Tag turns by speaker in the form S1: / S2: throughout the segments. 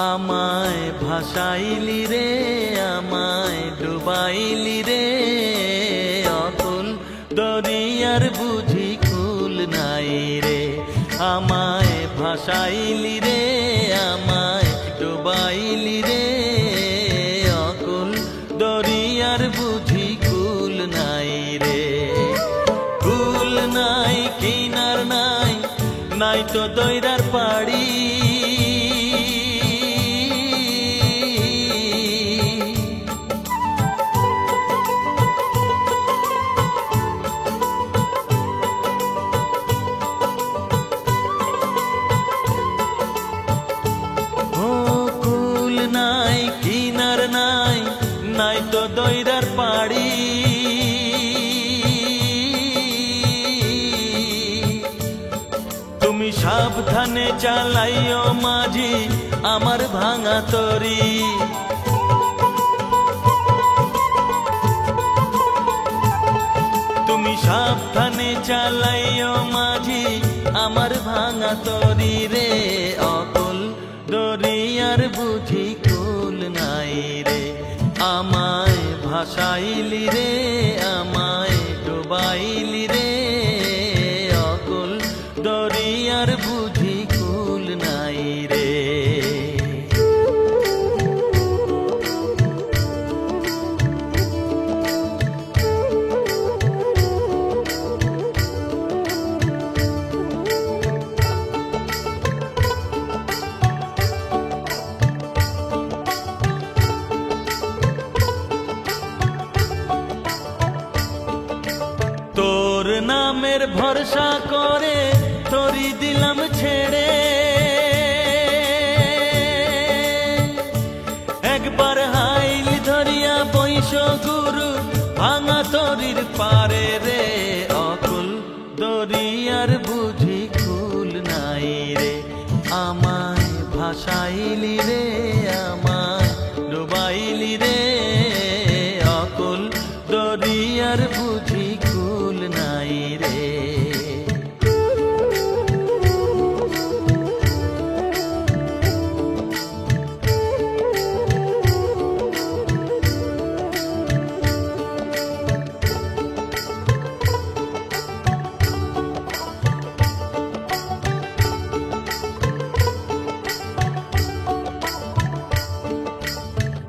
S1: আমায় ভাসাইলি রে আমায় ডুবাইলি রে অকুল দরিয়ার বুঝি কুল নাই রে আমায় ভাসাইলি রে আমায় ডুবাইলি রে অকুল দরিয়ার বুঝি কুল নাই রে কুল নাই কিনার নাই নাই তো দইরার পাড়ি নাই তো দইরার পাড়ি তুমি সাবধানে চালাইও মাঝি আমার ভাঙা তরি তুমি সাবধানে চালাইও মাঝি আমার ভাঙা তরি রে অকুল দরিয়ার বুঝি কুল নাই রে আমায় ভাসাইলি রে আমায় ডুবাইলি রে অকুল দরিয়ার বুঝি কুল নাই রে তোর নামের ভরসা করে তোরি দিলাম ছেড়ে একবার হাইল ধরিয়া বৈশ গুরু ভাঙা তরির পারে রে অকুল দরিয়ার বুঝি কুল নাই রে আমায় ভাসাইলি রে আমায় ডুবাইলি রে অকুল দরিয়ার বুঝি কুল নাই রে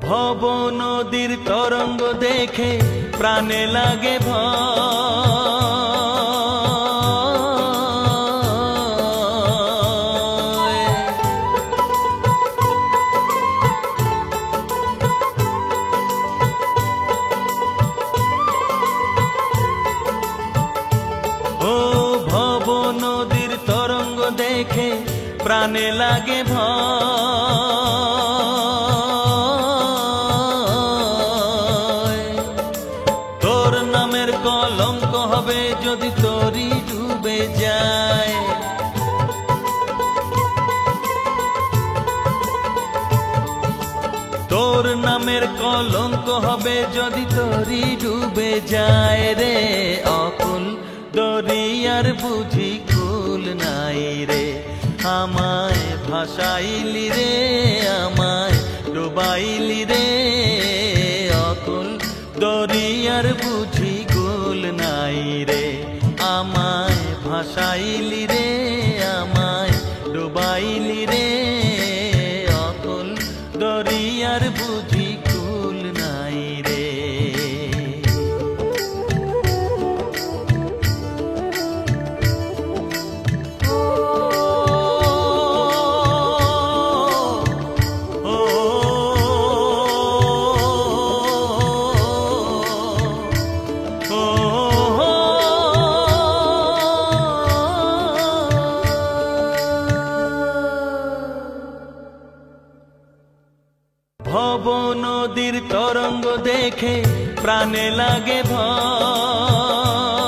S1: ভব নদীর তরঙ্গ দেখে প্রাণে লাগে ভয় ও ভব নদীর তরঙ্গ দেখে প্রাণে লাগে ভয় তোর নামের কলঙ্ক হবে যদি তোরি ডুবে যায় তোর নামের কলঙ্ক হবে যদি তোরি ডুবে যায় রে অকুল দরিয়ার বুঝি কুল নাই রে আমায় ভাসাইলি রে আমায় ডুবাইলি রে অকুল দরিয়ার বুঝি কুল নাই রে আমায় ভাসাইলি রে আমায় ডুবাইলি রে অকুল দরিয়ার বুঝি কুল নাই রে ভব নদীর তরঙ্গ দেখে প্রাণে লাগে ভয়